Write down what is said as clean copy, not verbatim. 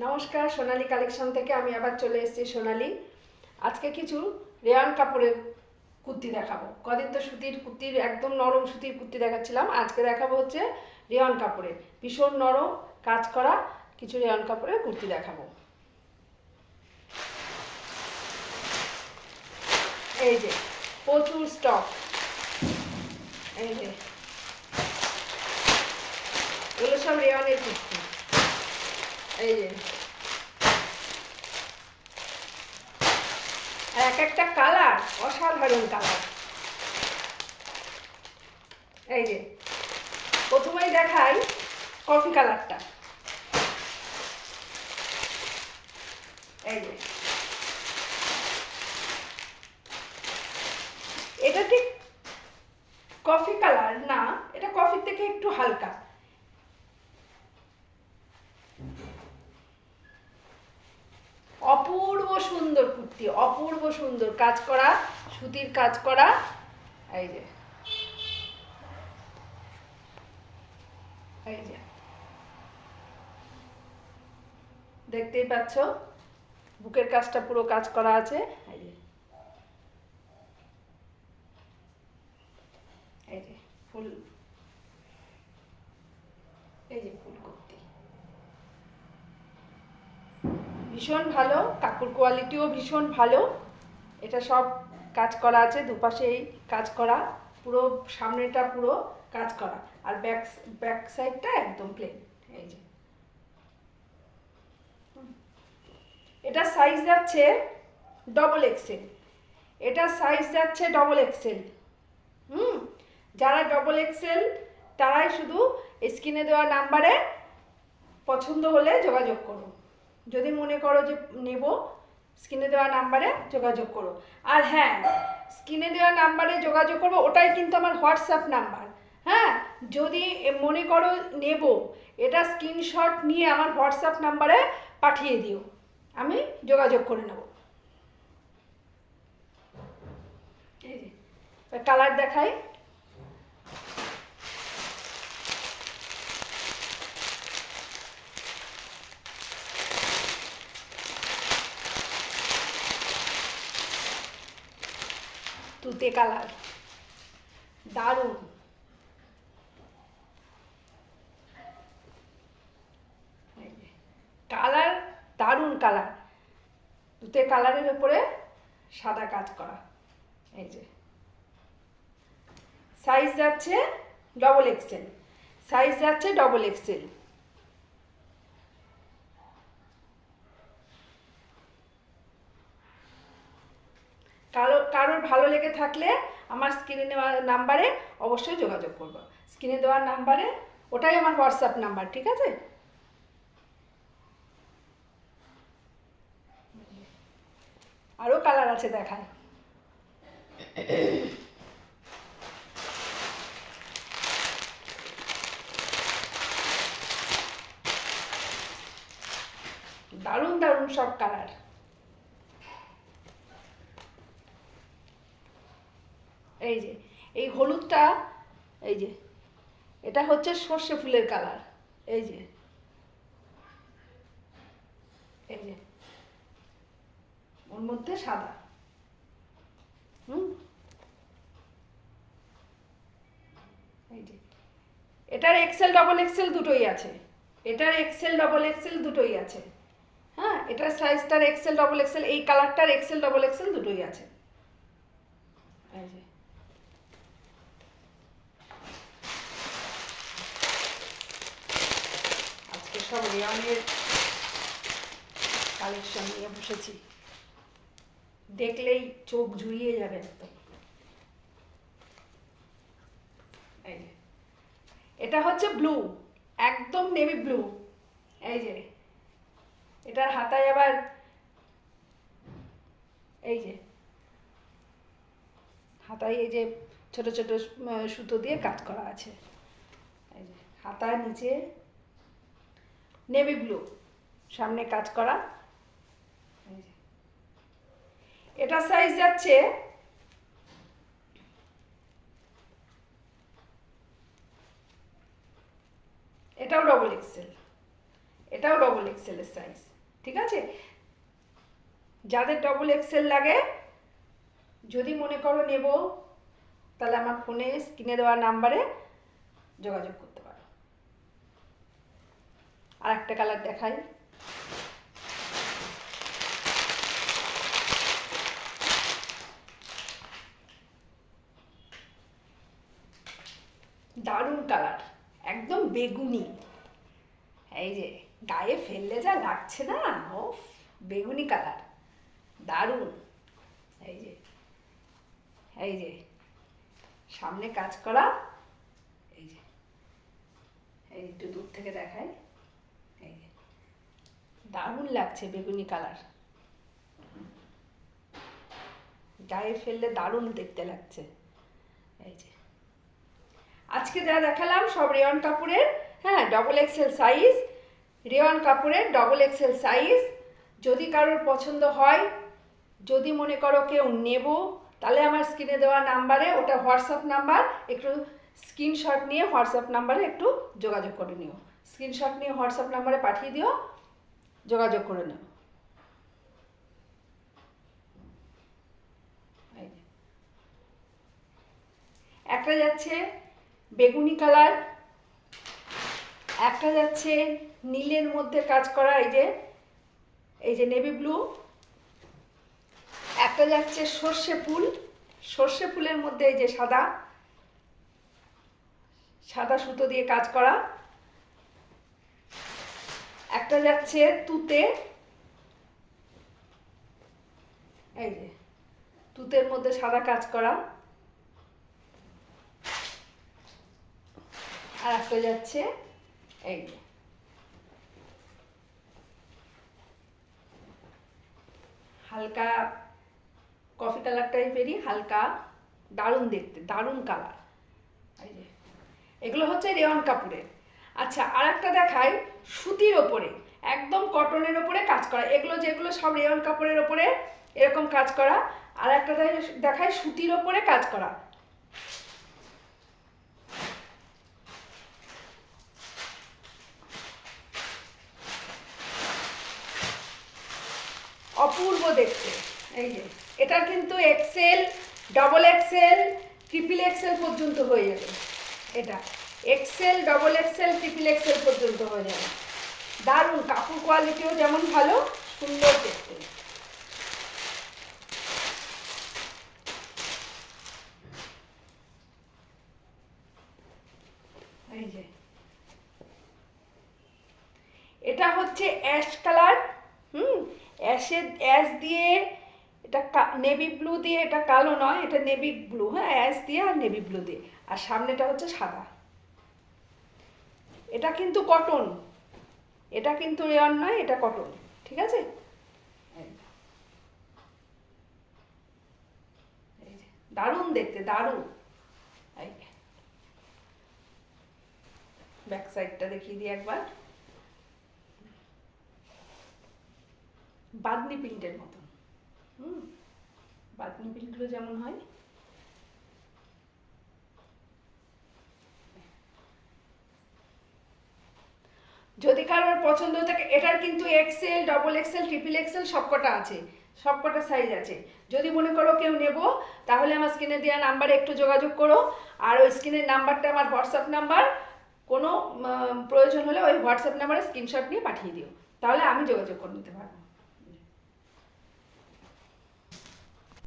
নমস্কার, সোনালী কালেকশন থেকে আমি আবার চলে এসেছি। সোনালী আজকে কিছু রেয়ান কাপড়ের কুর্তি দেখাবো। কদিন তো সুতির কুর্তির, একদম নরম সুতির কুর্তি দেখাচ্ছিলাম। আজকে দেখাবো হচ্ছে রেয়ান কাপড়ের ভীষণ নরম কাজ করা কিছু রেয়ান কাপড়ের কুর্তি দেখাবো। এই যে প্রচুর স্টক, এই যে এগুলো সব রেয়ানের কুর্তি। এই যে এক একটা কালার অসাধারণ কালার। এই যে প্রথমেই দেখাই কফি কালারটা। এই যে এটা ঠিক কফি কালার না, এটা কফির থেকে একটু হালকা। অপূর্ব সুন্দর কুর্তি, অপূর্ব সুন্দর কাজ করা, সুতির কাজ করা। এই যে এই যে দেখতেই পাচ্ছ, বুকের কাজটা পুরো কাজ করা আছে। এই যে এই যে ফুল, এই যে ফুল কুর্তি ভীষণ ভালো, কাপড় কোয়ালিটিও ভীষণ ভালো। এটা সব কাজ করা আছে, দুপাশেই কাজ করা, পুরো সামনেটা পুরো কাজ করা, আর ব্যাক সাইডটা একদম প্লেন। এই যে এটা সাইজ যাচ্ছে ডবল এক্সেল, এটা সাইজ যাচ্ছে ডবল এক্সেল। হুম, যারা ডবল এক্সেল তারাই শুধু স্ক্রিনে দেওয়া নাম্বারে পছন্দ হলে যোগাযোগ করো। যদি মনে করো যে নেব, স্ক্রিনে দেওয়া নাম্বারে যোগাযোগ করো। আর হ্যাঁ, স্ক্রিনে দেওয়া নাম্বারে যোগাযোগ করবো, ওটাই কিন্তু আমার হোয়াটসঅ্যাপ নাম্বার। হ্যাঁ, যদি মনে করো নেব, এটা স্ক্রিনশট নিয়ে আমার হোয়াটসঅ্যাপ নাম্বারে পাঠিয়ে দিও, আমি যোগাযোগ করে নেব। এই যে কালার দেখাই। তুতে কালার, দারুণ। কালার দারুণ কালার, তুতে কালারের উপরে সাদা কাজ করা। এই যে সাইজ যাচ্ছে ডবল এক্সেল, সাইজ যাচ্ছে ডবল এক্সেল। কারোর ভালো লেগে থাকলে আমার স্ক্রিনে দেওয়া নাম্বারে অবশ্যই যোগাযোগ করবো। স্ক্রিনে দেওয়ার নাম্বারে, ওটাই আমার হোয়াটসঅ্যাপ নাম্বার, ঠিক আছে? আরও কালার আছে দেখায়। দারুণ দারুণ সব কালার। এই যে এই হলুদটা, এই যে এটা হচ্ছে সর্ষে ফুলের কালার। এই যে এই যে ওর মধ্যে সাদা। হুম, এই যে এটার এক্সেল ডবল এক্সেল দুটোই আছে, এটার এক্সেল ডবল এক্সেল দুটোই আছে। হ্যাঁ, এটার সাইজটার এক্সেল ডবল এক্সেল, এই কালারটার এক্সেল ডবল এক্সেল দুটোই আছে। এই যে আজকে সব রেয়নের কালেকশন নিয়ে বসেছি, দেখলেই চোখ জুড়িয়ে যাবে একদম। এই যে এটা হচ্ছে ব্লু, একদম নেভি ব্লু। এই যে এটার হাতায় আবার এই যে হাতায় এই যে ছোট ছোট সুতো দিয়ে কাজ করা আছে। এই যে হাতার নিচে নেভি ব্লু, সামনে কাজ করা। এই যে এটা সাইজ যাচ্ছে এটাও ডবল এক্সেল, এটাও ডবল এক্সেলের সাইজ, ঠিক আছে? যাদের ডবল এক্সেল লাগে, যদি মনে করো নেব, তাহলে আমার ফোনে স্ক্রিনে দেওয়া নাম্বারে যোগাযোগ করতে পারো। আর একটা কালার দেখাই। দারুণ কালার, একদম বেগুনি। এই যে গায়ে ফেললে যা লাগছে না, ও বেগুনি কালার, দারুণ। এই যে এই যে সামনে কাজ করা, এই যে এই একটু দূর থেকে দেখাই, এই যে দারুণ লাগছে বেগুনি কালার, গায়ে ফেললে দারুণ দেখতে লাগছে। এই যে আজকে যা দেখালাম সব রেয়ন কাপড়ের, হ্যাঁ, ডবল এক্সেল সাইজ, রেয়ন কাপড়ের ডবল এক্সেল সাইজ। যদি কারোর পছন্দ হয়, যদি মনে করো কেউ নেব, তাহলে আমার স্ক্রিনে দেওয়া নাম্বারে, ওটা হোয়াটসঅ্যাপ নাম্বার, একটু স্ক্রিনশট নিয়ে হোয়াটসঅ্যাপ নাম্বারে একটু যোগাযোগ করে নিও। স্ক্রিনশট নিয়ে হোয়াটসঅ্যাপ নাম্বারে পাঠিয়ে দিও, যোগাযোগ করে নিও। একটা যাচ্ছে বেগুনি কালার, একটা যাচ্ছে নীলের মধ্যে কাজ করা, এই যে নেভি ব্লু, একটা যাচ্ছে সর্ষে ফুল, সর্ষে ফুলের মধ্যে এই যে সাদা সাদা সুতো দিয়ে কাজ করা, একটা যাচ্ছে তুতে, এই যে তুতের মধ্যে সাদা কাজ করা, আর একটা যাচ্ছে এই যে হালকা কফি কালার টাইপেরই, হালকা দারুণ দেখতে, দারুণ কালার। এই যে এগুলো হচ্ছে রেয়ন কাপড়ের। আচ্ছা, আর একটা দেখাই সুতির ওপরে, একদম কটনের ওপরে কাজ করা, এগুলো যেগুলো সব রেয়ন কাপড়ের ওপরে এরকম কাজ করা। আর একটা দেখাই সুতির ওপরে কাজ করা, অপূর্ব দেখতে। এই যে এটার কিন্তু excel, double excel, triple excel পর্যন্ত হয়ে যাবে। এটা excel, double excel, triple excel পর্যন্ত হয়ে যাবে। দারুণ, কাপড় কোয়ালিটিও যেমন ভালো, সুন্দর দেখতে। এই যে এটা হচ্ছে অ্যাশ কালার, অ্যাশ দিয়ে, এটা নেভি ব্লু দিয়ে, এটা কালো নয়, এটা নেভি ব্লু, হ্যাঁ, অ্যাশ দিয়ে আর নেভি ব্লু দিয়ে, আর সামনেটা হচ্ছে সাদা। এটা কিন্তু কটন, এটা কিন্তু রেয়ন নয়, এটা কটন, ঠিক আছে? দারুণ দেখতে, দারুণ। ব্যাক সাইডটা দেখিয়ে দিই একবার, বাদনি প্রিন্টের মতন, বাদনি প্রিন্টগুলো যেমন হয়। যদি কারোর পছন্দ থাকে, এটার কিন্তু excel, double excel, triple excel সবকটা আছে, সবকটা সাইজ আছে। যদি মনে করো কেউ নেব, তাহলে আমার স্ক্রিনে দেওয়া নাম্বারে একটু যোগাযোগ করো। আর ওই স্ক্রিনের নাম্বারটা আমার হোয়াটসঅ্যাপ নাম্বার, কোনো প্রয়োজন হলে ওই হোয়াটসঅ্যাপ নাম্বারে স্ক্রিনশট নিয়ে পাঠিয়ে দিও, তাহলে আমি যোগাযোগ করে নিতে পারবো।